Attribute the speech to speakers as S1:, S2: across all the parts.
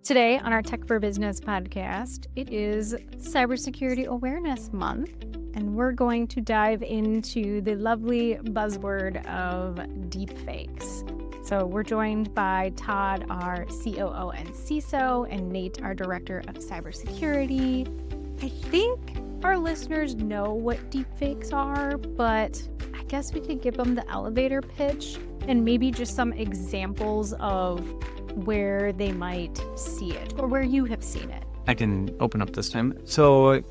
S1: Today on our Tech for Business podcast, it is Cybersecurity Awareness Month, and we're going to dive into the lovely buzzword of deepfakes. So we're joined by Todd, our COO and CISO, and Nate, our Director of Cybersecurity. I think our listeners know what deepfakes are, but I guess we could give them the elevator pitch and maybe just some examples of where they might see it or where you have seen it.
S2: I can open up this time. So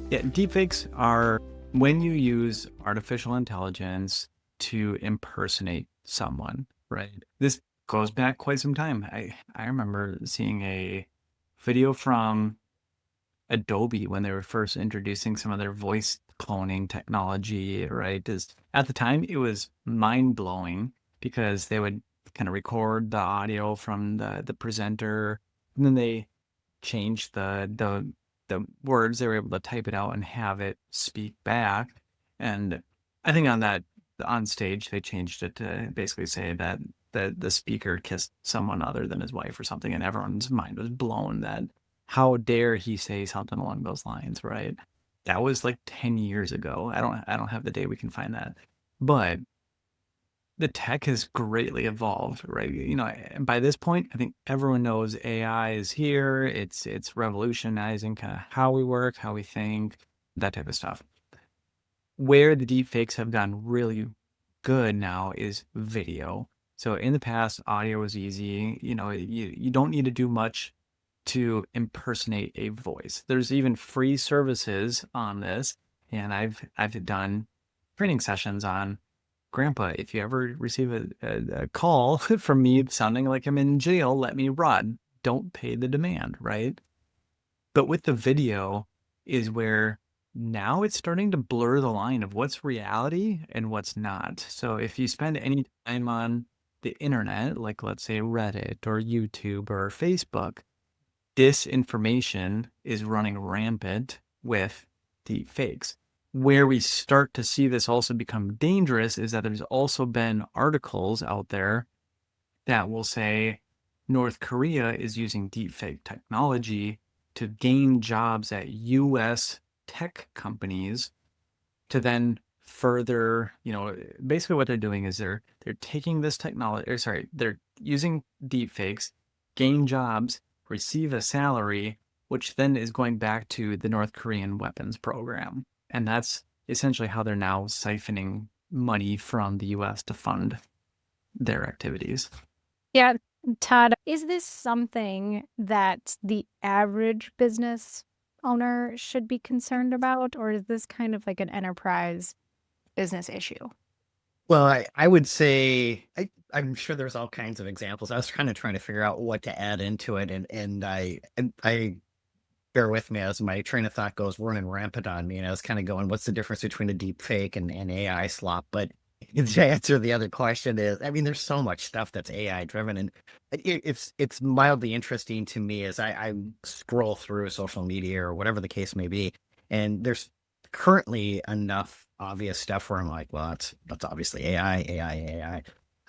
S2: deepfakes are when you use artificial intelligence to impersonate someone, right? This goes back quite some time. I remember seeing a video from Adobe when they were first introducing some of their voice cloning technology, right? At the time, it was mind-blowing because they would kind of record the audio from the presenter, and then they changed the words. They were able to type it out and have it speak back. And I think on stage they changed it to basically say that the speaker kissed someone other than his wife or something, and everyone's mind was blown that how dare he say something along those lines, right? That was like 10 years ago. I don't have the day we can find that, but the tech has greatly evolved, right? And by this point, I think everyone knows AI is here. It's revolutionizing kind of how we work, how we think, that type of stuff. Where the deepfakes have done really good now is video. So in the past, audio was easy. You don't need to do much to impersonate a voice. There's even free services on this, and I've done training sessions on Grandpa, if you ever receive a call from me sounding like I'm in jail, let me run. Don't pay the demand, right? But with the video is where now it's starting to blur the line of what's reality and what's not. So if you spend any time on the internet, like let's say Reddit or YouTube or Facebook, disinformation is running rampant with deep fakes. Where we start to see this also become dangerous is that there's also been articles out there that will say North Korea is using deepfake technology to gain jobs at U.S. tech companies to then further, basically what they're doing is they're taking this technology, they're using deepfakes, gain jobs, receive a salary, which then is going back to the North Korean weapons program. And that's essentially how they're now siphoning money from the U.S. to fund their activities.
S1: Yeah, Todd, is this something that the average business owner should be concerned about, or is this kind of like an enterprise business issue?
S3: Well, I would say I'm sure there's all kinds of examples. I was kind of trying to figure out what to add into it, and I bear with me as my train of thought goes running rampant on me, and I was kind of going, what's the difference between a deep fake and AI slop? But to answer the other question is, I mean, there's so much stuff that's AI driven, and it's mildly interesting to me as I scroll through social media or whatever the case may be, and there's currently enough obvious stuff where I'm like, well, that's obviously AI.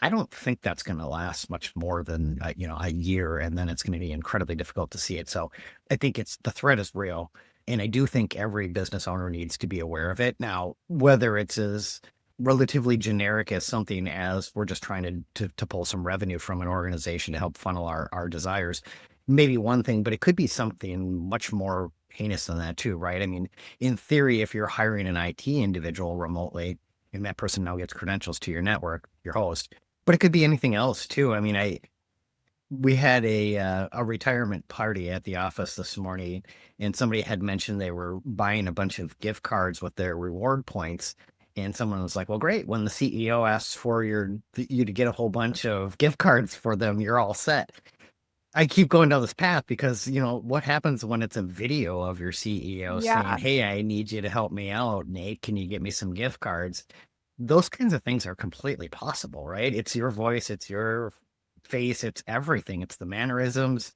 S3: I don't think that's going to last much more than a year, and then it's going to be incredibly difficult to see it. So I think the threat is real, and I do think every business owner needs to be aware of it. Now, whether it's as relatively generic as something as we're just trying to pull some revenue from an organization to help funnel our desires, maybe one thing, but it could be something much more heinous than that too, right? I mean, in theory, if you're hiring an IT individual remotely and that person now gets credentials to your network, your host, but it could be anything else too. I mean, we had a retirement party at the office this morning, and somebody had mentioned they were buying a bunch of gift cards with their reward points. And someone was like, well, great. When the CEO asks for you to get a whole bunch of gift cards for them, you're all set. I keep going down this path because, what happens when it's a video of your CEO saying, hey, I need you to help me out. Nate, can you get me some gift cards? Those kinds of things are completely possible, right? It's your voice, it's your face, it's everything. It's the mannerisms.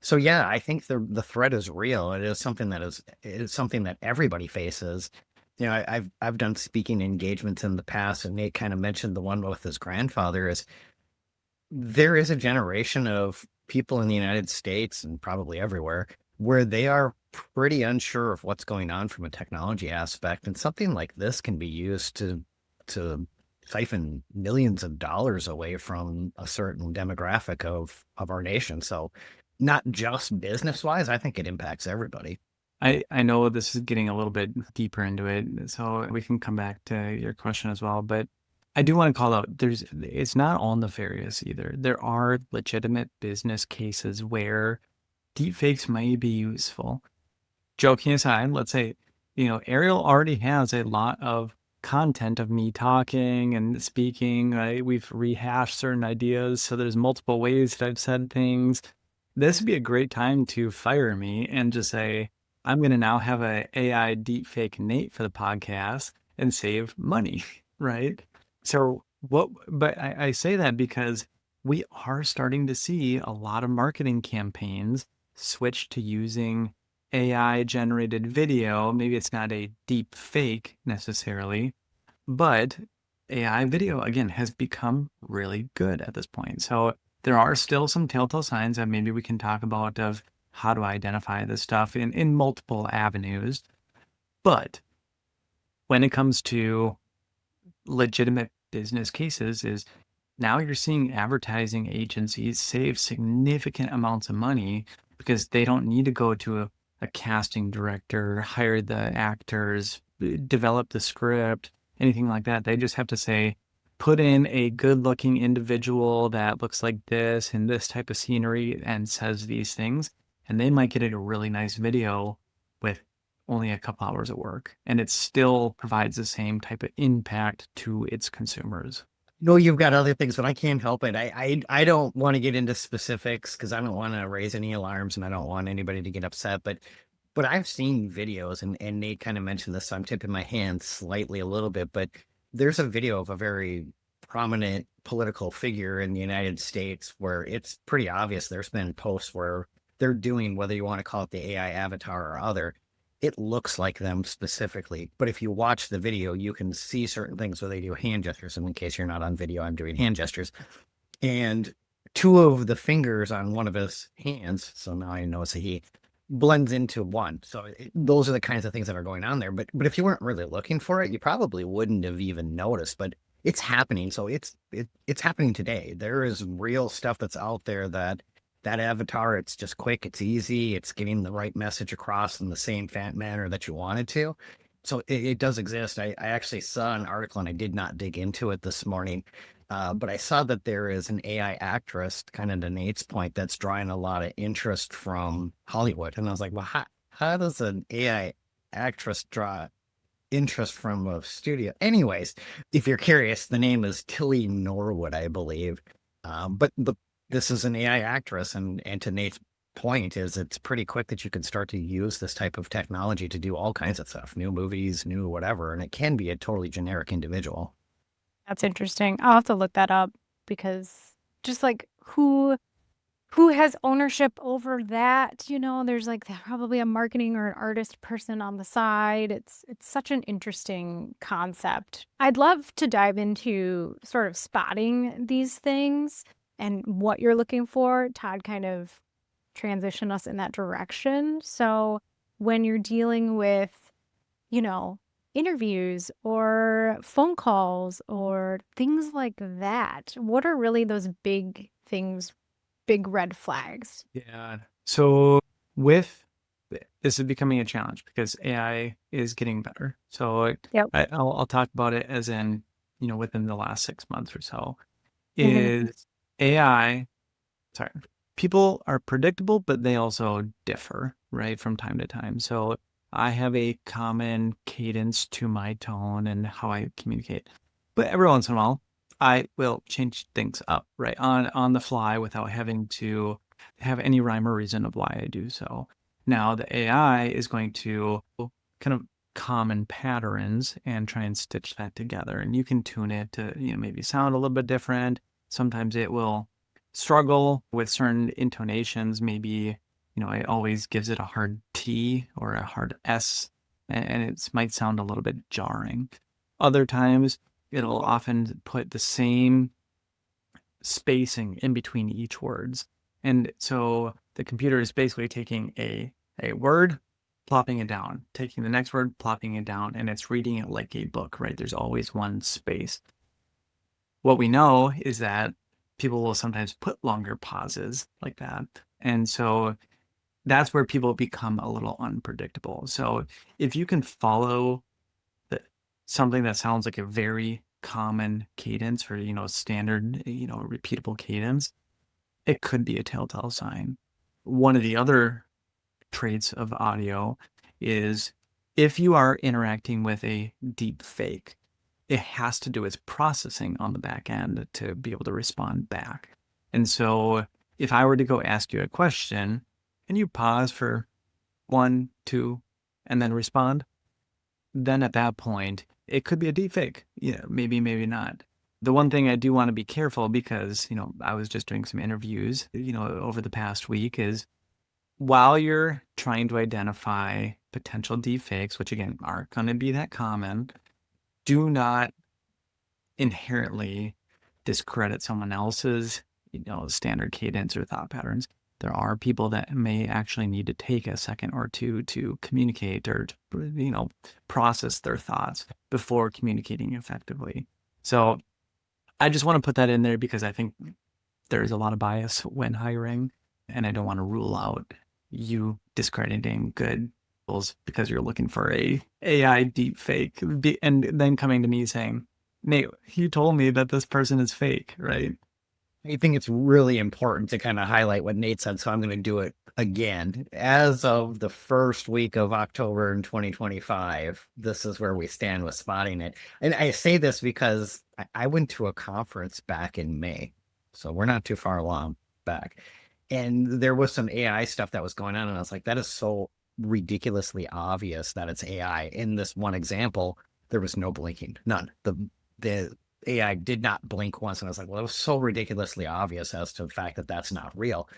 S3: So yeah, I think the threat is real. It is something that everybody faces. I've done speaking engagements in the past, and Nate kind of mentioned the one with his grandfather. There is a generation of people in the United States and probably everywhere where they are pretty unsure of what's going on from a technology aspect. And something like this can be used to siphon millions of dollars away from a certain demographic of our nation. So not just business wise, I think it impacts everybody.
S2: I know this is getting a little bit deeper into it, so we can come back to your question as well. But I do want to call out it's not all nefarious either. There are legitimate business cases where deepfakes may be useful. Joking aside, let's say, Ariel already has a lot of content of me talking and speaking, right? We've rehashed certain ideas, so there's multiple ways that I've said things. This would be a great time to fire me and just say, I'm going to now have a AI deepfake Nate for the podcast and save money, right? So but I say that because we are starting to see a lot of marketing campaigns switch to using AI generated video. Maybe it's not a deep fake necessarily, but AI video, again, has become really good at this point. So there are still some telltale signs that maybe we can talk about of how to identify this stuff in multiple avenues. But when it comes to legitimate business cases is now you're seeing advertising agencies save significant amounts of money because they don't need to go to a casting director, hire the actors, develop the script, anything like that. They just have to say, put in a good looking individual that looks like this and this type of scenery and says these things. And they might get a really nice video with only a couple hours of work. And it still provides the same type of impact to its consumers.
S3: No, you've got other things, but I can't help it. I don't want to get into specifics because I don't want to raise any alarms and I don't want anybody to get upset. But I've seen videos and Nate kind of mentioned this, so I'm tipping my hand slightly a little bit, but there's a video of a very prominent political figure in the United States where it's pretty obvious there's been posts where they're doing, whether you want to call it the AI avatar or other, it looks like them specifically. But if you watch the video, you can see certain things where they do hand gestures. And in case you're not on video, I'm doing hand gestures. And two of the fingers on one of his hands, so now I know it's a he, blends into one. So those are the kinds of things that are going on there. But if you weren't really looking for it, you probably wouldn't have even noticed. But it's happening. So it's happening today. There is real stuff that's out there that avatar, it's just quick, it's easy, it's getting the right message across in the same fat manner that you wanted to. So it does exist. I actually saw an article and I did not dig into it this morning, but I saw that there is an AI actress, kind of to Nate's point, that's drawing a lot of interest from Hollywood. And I was like, well, how does an AI actress draw interest from a studio? Anyways, if you're curious, the name is Tilly Norwood, I believe. But this is an AI actress, and to Nate's point is it's pretty quick that you can start to use this type of technology to do all kinds of stuff, new movies, new whatever, and it can be a totally generic individual.
S1: That's interesting. I'll have to look that up because just like who has ownership over that? There's like probably a marketing or an artist person on the side. It's such an interesting concept. I'd love to dive into sort of spotting these things and what you're looking for. Todd kind of transitioned us in that direction. So when you're dealing with, interviews or phone calls or things like that, what are really those big things, big red flags?
S2: Yeah. So with this is becoming a challenge because AI is getting better. So
S1: Yep.
S2: I'll talk about it as in, within the last 6 months or so
S1: Mhm.
S2: is AI, sorry, people are predictable, but they also differ, right, from time to time. So I have a common cadence to my tone and how I communicate. But every once in a while, I will change things up, right, on the fly without having to have any rhyme or reason of why I do so. Now, the AI is going to kind of common patterns and try and stitch that together. And you can tune it to, maybe sound a little bit different. Sometimes it will struggle with certain intonations. Maybe, it always gives it a hard T or a hard S, and it might sound a little bit jarring. Other times, it'll often put the same spacing in between each words. And so the computer is basically taking a word, plopping it down, taking the next word, plopping it down, and it's reading it like a book, right? There's always one space. What we know is that people will sometimes put longer pauses like that. And so that's where people become a little unpredictable. So if you can follow something that sounds like a very common cadence or, standard, repeatable cadence, it could be a telltale sign. One of the other traits of audio is if you are interacting with a deep fake, it has to do its processing on the back end to be able to respond back. And so if I were to go ask you a question and you pause for 1, 2, and then respond, then at that point, it could be a deep fake. Maybe, maybe not. The one thing I do want to be careful because, I was just doing some interviews, over the past week is while you're trying to identify potential deepfakes, which again aren't going to be that common, do not inherently discredit someone else's, standard cadence or thought patterns. There are people that may actually need to take a second or two to communicate or, process their thoughts before communicating effectively. So I just want to put that in there because I think there's a lot of bias when hiring, and I don't want to rule out you discrediting good tools because you're looking for a AI deep fake and then coming to me saying, Nate, you told me that this person is fake, right?
S3: I think it's really important to kind of highlight what Nate said, so I'm going to do it again. As of the first week of October in 2025, this is where we stand with spotting it. And I say this because I went to a conference back in May, so we're not too far along back. And there was some AI stuff that was going on, and I was like, that is so ridiculously obvious that it's AI. In this one example, there was no blinking, none. The AI did not blink once. And I was like, well, it was so ridiculously obvious as to the fact that that's not real.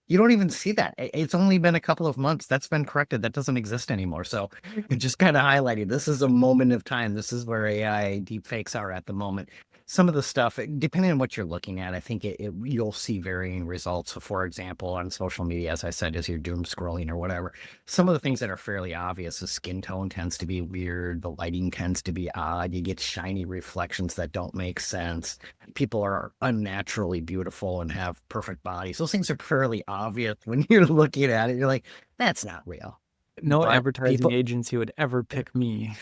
S3: You don't even see that. It's only been a couple of months. That's been corrected. That doesn't exist anymore. So it just kind of highlighted this is a moment of time. This is where AI deepfakes are at the moment. Some of the stuff, depending on what you're looking at, I think you'll see varying results. So for example, on social media, as I said, as you're doom scrolling or whatever, some of the things that are fairly obvious, the skin tone tends to be weird. The lighting tends to be odd. You get shiny reflections that don't make sense. People are unnaturally beautiful and have perfect bodies. Those things are fairly obvious when you're looking at it. You're like, that's not real.
S2: No
S3: But
S2: advertising agency would ever pick me.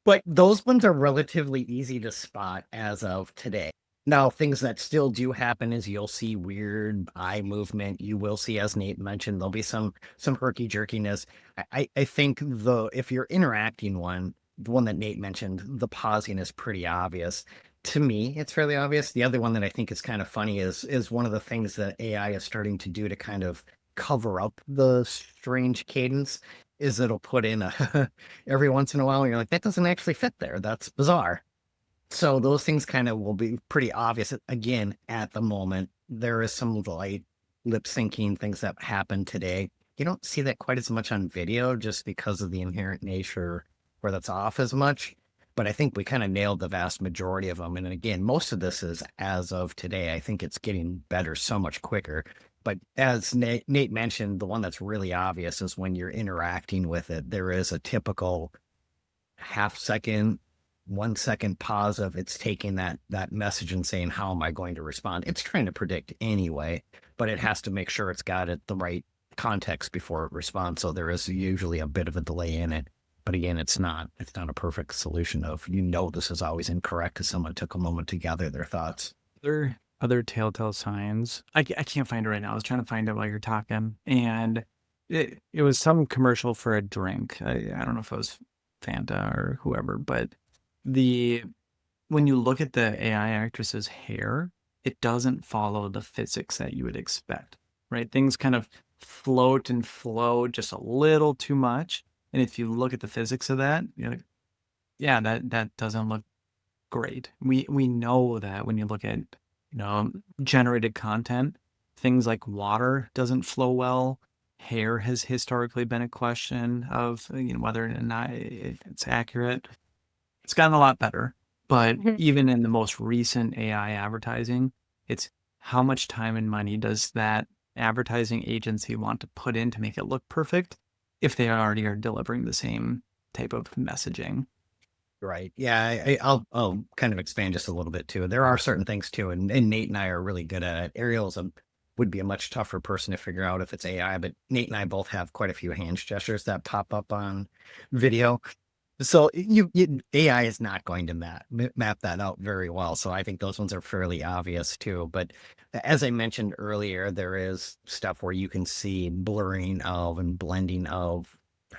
S3: But those ones are relatively easy to spot as of today. Now, things that still do happen is you'll see weird eye movement. You will see, as Nate mentioned, there'll be some herky jerkiness. I think if you're interacting the one that Nate mentioned, the pausing is pretty obvious. To me, it's fairly obvious. The other one that I think is kind of funny is one of the things that AI is starting to do to kind of cover up the strange cadence is it'll put in a every once in a while, you're like, that doesn't actually fit there. That's bizarre. So those things kind of will be pretty obvious. Again, at the moment, there is some light lip syncing things that happen today. You don't see that quite as much on video just because of the inherent nature where that's off as much. But I think we kind of nailed the vast majority of them. And again, most of this is as of today. I think it's getting better so much quicker. But as Nate mentioned, the one that's really obvious is when you're interacting with it, there is a typical half second, 1 second pause of it's taking that message and saying, how am I going to respond? It's trying to predict anyway, but it has to make sure it's got it the right context before it responds. So there is usually a bit of a delay in it. But again, it's not a perfect solution of, this is always incorrect because someone took a moment to gather their thoughts.
S2: Other telltale signs. I can't find it right now. I was trying to find it while you're talking, and it was some commercial for a drink. I don't know if it was Fanta or whoever, but when you look at the AI actress's hair, it doesn't follow the physics that you would expect, right? Things kind of float and flow just a little too much. And if you look at the physics of that, you're like, yeah, that doesn't look great. We know that when you look at generated content, things like water doesn't flow well. Hair has historically been a question of whether or not it's accurate. It's gotten a lot better, but even in the most recent AI advertising, it's how much time and money does that advertising agency want to put in to make it look perfect if they already are delivering the same type of messaging.
S3: Right. Yeah. I'll kind of expand just a little bit too. There are certain things too, and Nate and I are really good at it. Would be a much tougher person to figure out if it's AI, but Nate and I both have quite a few hand gestures that pop up on video. So AI is not going to map that out very well. So I think those ones are fairly obvious too. But as I mentioned earlier, there is stuff where you can see blurring of and blending of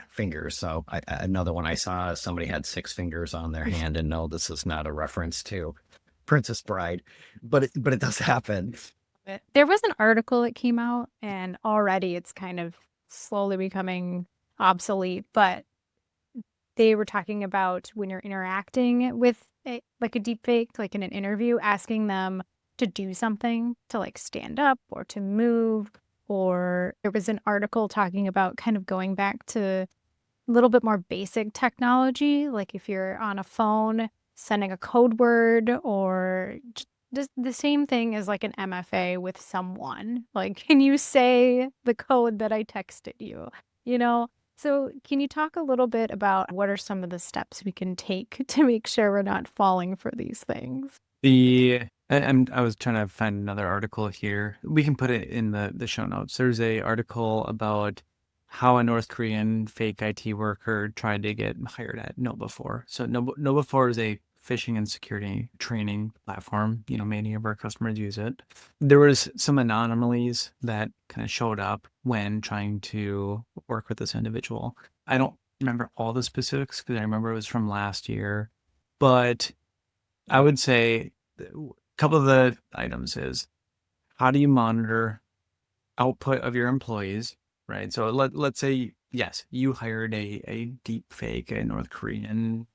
S3: fingers. So another one I saw is somebody had 6 fingers on their hand, and no, this is not a reference to Princess Bride, but it does happen.
S1: There was an article that came out, and already it's kind of slowly becoming obsolete, but they were talking about when you're interacting with like a deepfake, like in an interview, asking them to do something, to like stand up or to move. Or there was an article talking about kind of going back to a little bit more basic technology, like if you're on a phone, sending a code word, or just the same thing as like an MFA with someone. Like, can you say the code that I texted you? You know? So, can you talk a little bit about what are some of the steps we can take to make sure we're not falling for these things?
S2: I was trying to find another article here. We can put it in the show notes. There's a article about how a North Korean fake IT worker tried to get hired at KnowBe4. So KnowBe4 is a phishing and security training platform. Many of our customers use it. There was some anomalies that kind of showed up when trying to work with this individual. I don't remember all the specifics because I remember it was from last year, but I would say a couple of the items is, how do you monitor output of your employees, right? So let's say, yes, you hired a deep fake, a North Korean,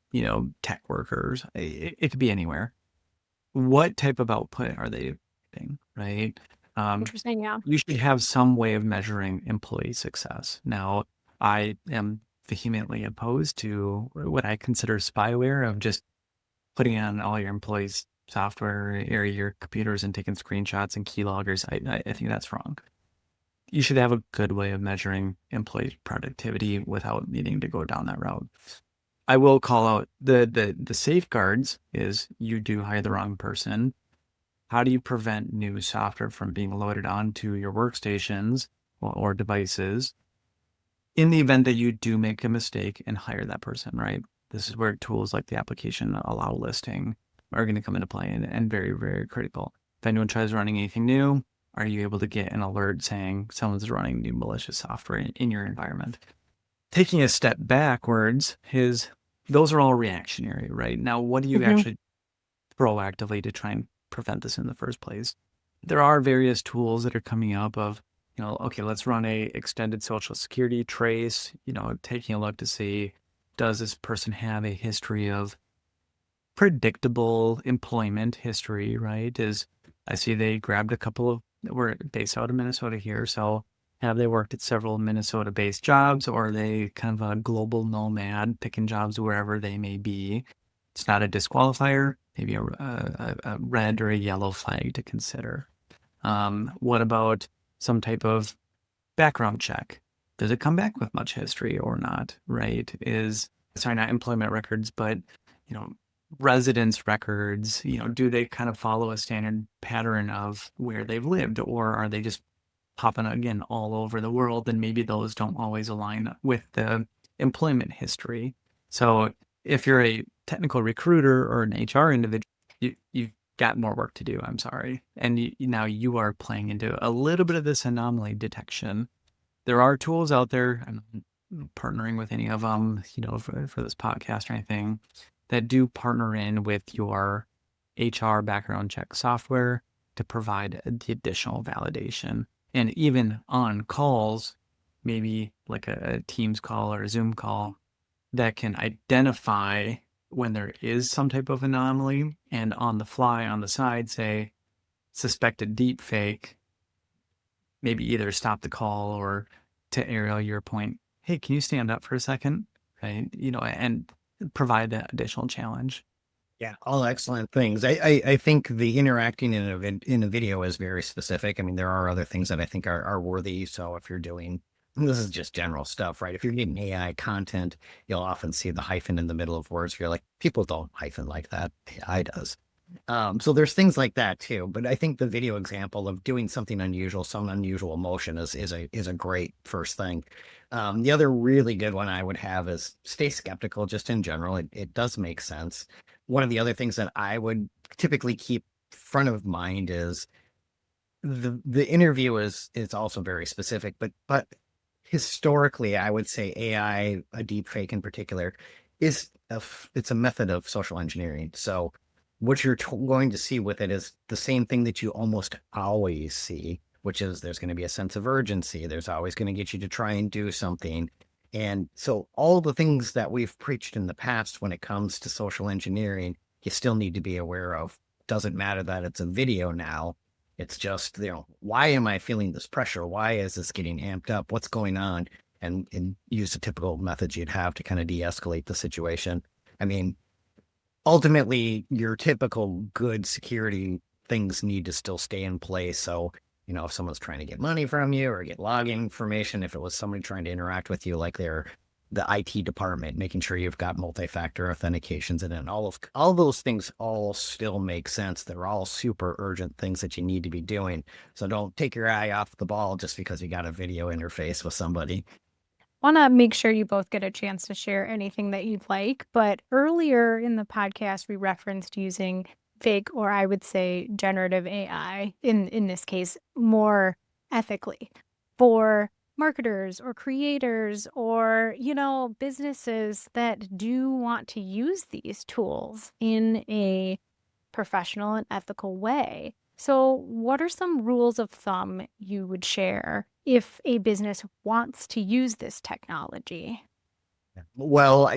S2: tech workers. It could be anywhere. What type of output are they getting, right?
S1: Interesting, yeah.
S2: You should have some way of measuring employee success. Now, I am vehemently opposed to what I consider spyware of just putting on all your employees' software or your computers and taking screenshots and keyloggers. I think that's wrong. You should have a good way of measuring employee productivity without needing to go down that route. I will call out the safeguards is you do hire the wrong person. How do you prevent new software from being loaded onto your workstations or devices in the event that you do make a mistake and hire that person, right? This is where tools like the application allow listing are going to come into play and very, very critical. If anyone tries running anything new, are you able to get an alert saying someone's running new malicious software in your environment? Taking a step backwards those are all reactionary, right? Now, what do you actually proactively to try and prevent this in the first place? There are various tools that are coming up of, okay, let's run a extended social security trace, taking a look to see, does this person have a history of predictable employment history, right? I see they grabbed a couple of, we're based out of Minnesota here, so have they worked at several Minnesota-based jobs, or are they kind of a global nomad picking jobs wherever they may be? It's not a disqualifier, maybe a red or a yellow flag to consider. What about some type of background check? Does it come back with much history or not, right? Not employment records, but, residence records, do they kind of follow a standard pattern of where they've lived, or are they just popping again all over the world, and maybe those don't always align with the employment history. So if you're a technical recruiter or an HR individual, you've got more work to do. I'm sorry. And now you are playing into a little bit of this anomaly detection. There are tools out there. I'm not partnering with any of them, for this podcast or anything, that do partner in with your HR background check software to provide the additional validation. And even on calls, maybe like a Teams call or a Zoom call, that can identify when there is some type of anomaly and on the fly, on the side, say, suspected deep fake, maybe either stop the call or, to Ariel, your point, hey, can you stand up for a second? Right? And provide that additional challenge.
S3: Yeah, all excellent things. I think the interacting in a video is very specific. I mean, there are other things that I think are worthy. So if you're doing, and this is just general stuff, right? If you're getting AI content, you'll often see the hyphen in the middle of words. You're like, people don't hyphen like that. AI does. So there's things like that too. But I think the video example of doing something unusual, some unusual motion is a great first thing. The other really good one I would have is stay skeptical just in general. It does make sense. One of the other things that I would typically keep front of mind is the interview is also very specific, but historically, I would say AI, a deep fake in particular, it's a method of social engineering. So what you're going to see with it is the same thing that you almost always see, which is there's going to be a sense of urgency. There's always going to get you to try and do something. And so all the things that we've preached in the past when it comes to social engineering, you still need to be aware of. Doesn't matter that it's a video now. It's just, why am I feeling this pressure? Why is this getting amped up? What's going on? And use the typical methods you'd have to kind of de-escalate the situation. I mean, ultimately, your typical good security things need to still stay in place. So, if someone's trying to get money from you or get login information, if it was somebody trying to interact with you, like they're the IT department, making sure you've got multi-factor authentications and then all those things all still make sense. They're all super urgent things that you need to be doing. So don't take your eye off the ball just because you got a video interface with somebody.
S1: Want to make sure you both get a chance to share anything that you'd like. But earlier in the podcast, we referenced using fake, or I would say generative AI, in this case, more ethically for marketers or creators or, businesses that do want to use these tools in a professional and ethical way. So, what are some rules of thumb you would share if a business wants to use this technology?
S3: Well,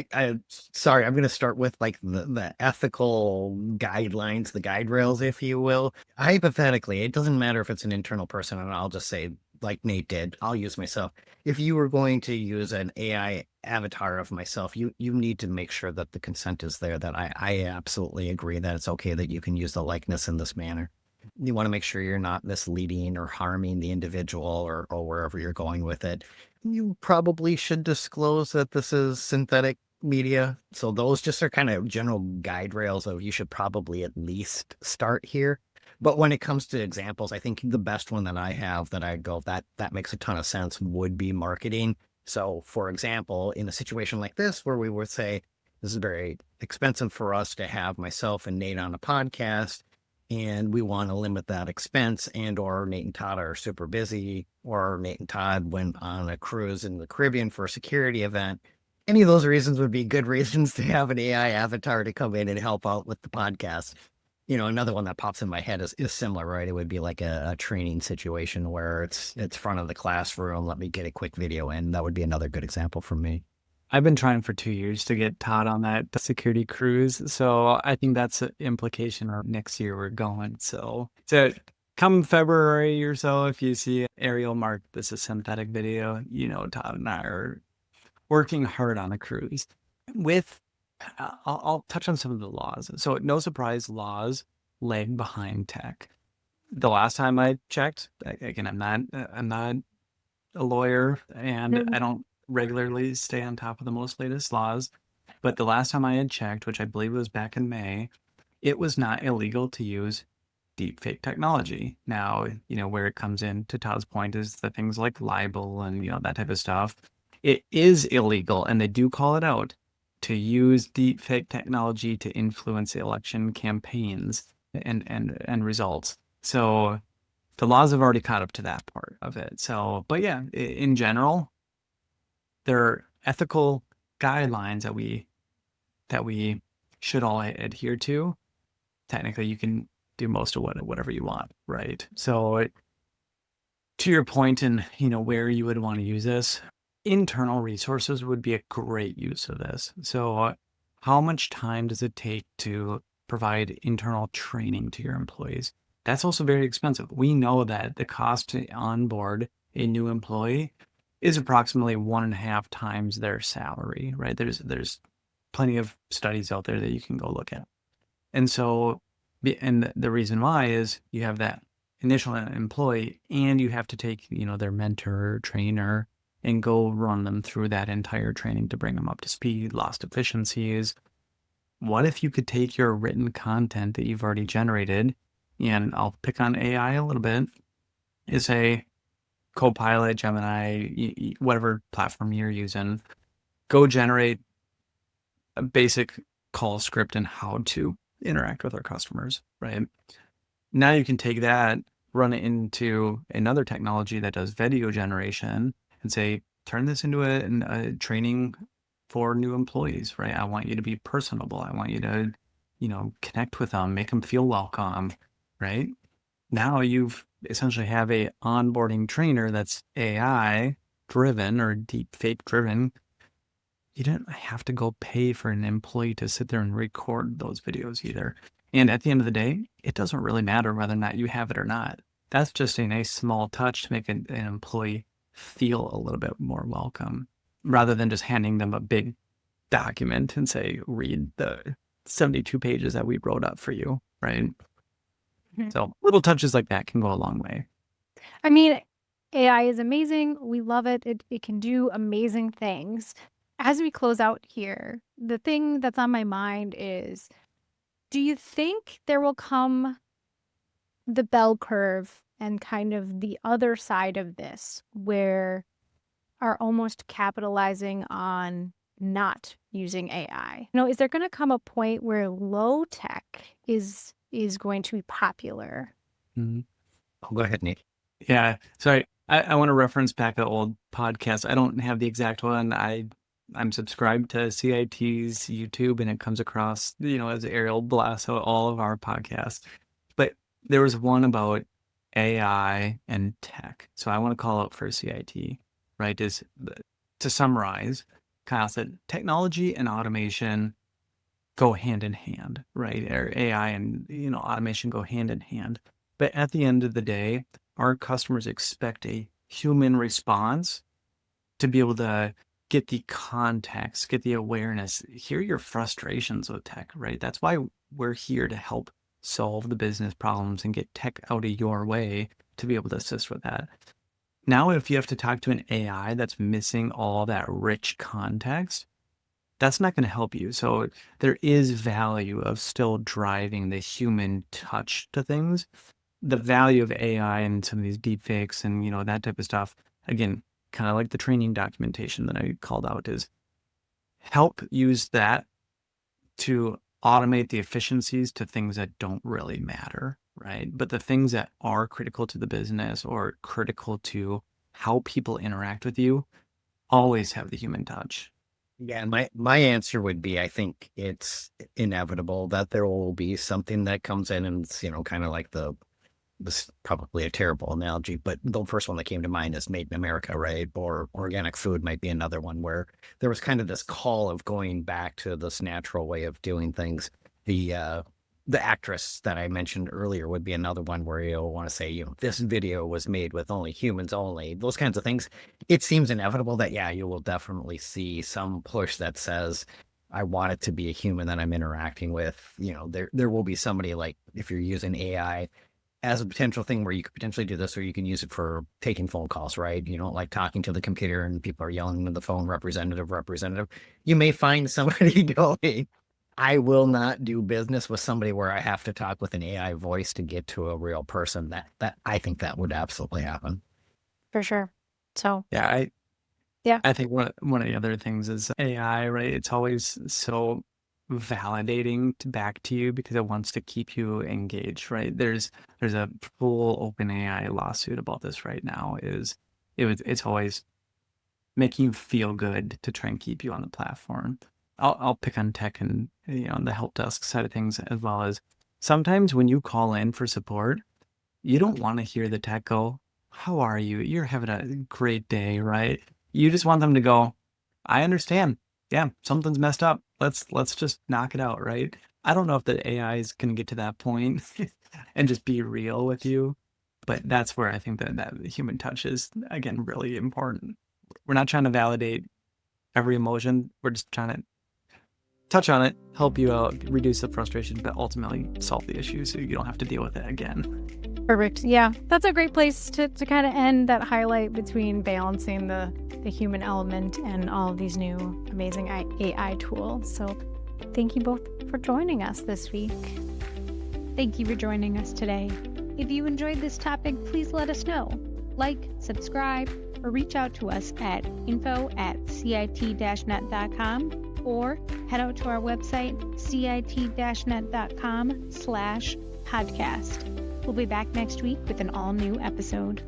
S3: sorry, I'm going to start with like the ethical guidelines, the guide rails, if you will. Hypothetically, it doesn't matter if it's an internal person, and I'll just say, like Nate did, I'll use myself. If you were going to use an AI avatar of myself, you need to make sure that the consent is there, that I absolutely agree that it's okay that you can use the likeness in this manner. You want to make sure you're not misleading or harming the individual or wherever you're going with it. You probably should disclose that this is synthetic media. So those just are kind of general guide rails of you should probably at least start here. But when it comes to examples, I think the best one that I have that I go, that makes a ton of sense would be marketing. So for example, in a situation like this, where we would say, this is very expensive for us to have myself and Nate on a podcast, and we want to limit that expense, and or Nate and Todd are super busy, or Nate and Todd went on a cruise in the Caribbean for a security event. Any of those reasons would be good reasons to have an AI avatar to come in and help out with the podcast. Another one that pops in my head is similar, right? It would be like a training situation where it's front of the classroom. Let me get a quick video in. That would be another good example from me.
S2: I've been trying for 2 years to get Todd on that security cruise. So I think that's an implication or next year we're going. So come February or so, if you see Ariel mark this a synthetic video, Todd and I are working hard on a cruise. I'll touch on some of the laws. So no surprise, laws lag behind tech. The last time I checked, again, I'm not a lawyer and I don't regularly stay on top of the most latest laws. But the last time I had checked, which I believe was back in May, it was not illegal to use deepfake technology. Now, where it comes in to Todd's point is the things like libel and, that type of stuff. It is illegal, and they do call it out, to use deepfake technology to influence election campaigns and results. So the laws have already caught up to that part of it. So, but yeah, in general, there are ethical guidelines that we should all adhere to. Technically, you can do most of whatever you want, right? So, to your point, and where you would want to use this, internal resources would be a great use of this. So, how much time does it take to provide internal training to your employees? That's also very expensive. We know that the cost to onboard a new employee is approximately 1.5 times their salary, right? There's plenty of studies out there that you can go look at. And so, and the reason why is you have that initial employee and you have to take, their mentor or trainer and go run them through that entire training to bring them up to speed, lost efficiencies. What if you could take your written content that you've already generated, and I'll pick on AI a little bit, is a Copilot, Gemini, whatever platform you're using, go generate a basic call script and how to interact with our customers, right? Now you can take that, run it into another technology that does video generation and say, turn this into a training for new employees, right? I want you to be personable. I want you to, connect with them, make them feel welcome, right? Now you've essentially have a onboarding trainer that's AI driven or deep fake driven. You don't have to go pay for an employee to sit there and record those videos either. And at the end of the day, it doesn't really matter whether or not you have it or not. That's just a nice small touch to make an employee feel a little bit more welcome rather than just handing them a big document and say, read the 72 pages that we wrote up for you, right? So little touches like that can go a long way.
S1: I mean, AI is amazing. We love it. It can do amazing things. As we close out here, the thing that's on my mind is, do you think there will come the bell curve and kind of the other side of this where are almost capitalizing on not using AI? Is there going to come a point where low tech is going to be popular?
S2: Mm-hmm.
S3: Oh, go ahead, Nick.
S2: Yeah, sorry. I want to reference back an old podcast. I don't have the exact one. I'm subscribed to CIT's YouTube, and it comes across, as Ariel blasts out all of our podcasts. But there was one about AI and tech. So I want to call out for CIT, right? To summarize, Kyle said technology and automation go hand in hand, right? Or AI and, automation go hand in hand. But at the end of the day, our customers expect a human response to be able to get the context, get the awareness, hear your frustrations with tech, right? That's why we're here to help solve the business problems and get tech out of your way to be able to assist with that. Now, if you have to talk to an AI that's missing all that rich context, that's not going to help you. So there is value of still driving the human touch to things. The value of AI and some of these deep fakes and, that type of stuff, again, kind of like the training documentation that I called out, is help use that to automate the efficiencies to things that don't really matter, right? But the things that are critical to the business or critical to how people interact with you always have the human touch.
S3: Yeah, and my answer would be, I think it's inevitable that there will be something that comes in and it's, kind of like this is probably a terrible analogy, but the first one that came to mind is Made in America, right? Or organic food might be another one where there was kind of this call of going back to this natural way of doing things. The actress that I mentioned earlier would be another one where you'll want to say, this video was made with only humans only, those kinds of things. It seems inevitable that, yeah, you will definitely see some push that says, I want it to be a human that I'm interacting with. There will be somebody, like if you're using AI as a potential thing where you could potentially do this, or you can use it for taking phone calls, right? You don't like talking to the computer and people are yelling into the phone, representative. You may find somebody going, I will not do business with somebody where I have to talk with an AI voice to get to a real person. That I think that would absolutely happen.
S1: For sure. So
S2: Yeah,
S1: yeah,
S2: I think one of the other things is AI, right? It's always so validating back to you because it wants to keep you engaged, right? There's a full open AI lawsuit about this right now. It's always making you feel good to try and keep you on the platform. I'll pick on tech and on the help desk side of things, as well as sometimes when you call in for support, you don't want to hear the tech go, "How are you? You're having a great day," right? You just want them to go, "I understand. Yeah, something's messed up. Let's just knock it out," right? I don't know if the AI is going to get to that point and just be real with you, but that's where I think that human touch is, again, really important. We're not trying to validate every emotion. We're just trying to touch on it, help you out, reduce the frustration, but ultimately solve the issue so you don't have to deal with it again.
S1: Perfect. Yeah, that's a great place to kind of end that highlight between balancing the human element and all of these new amazing AI tools. So thank you both for joining us this week.
S4: Thank you for joining us today. If you enjoyed this topic, please let us know. Like, subscribe, or reach out to us at info@cit-net.com or head out to our website, cit-net.com/podcast. We'll be back next week with an all-new episode.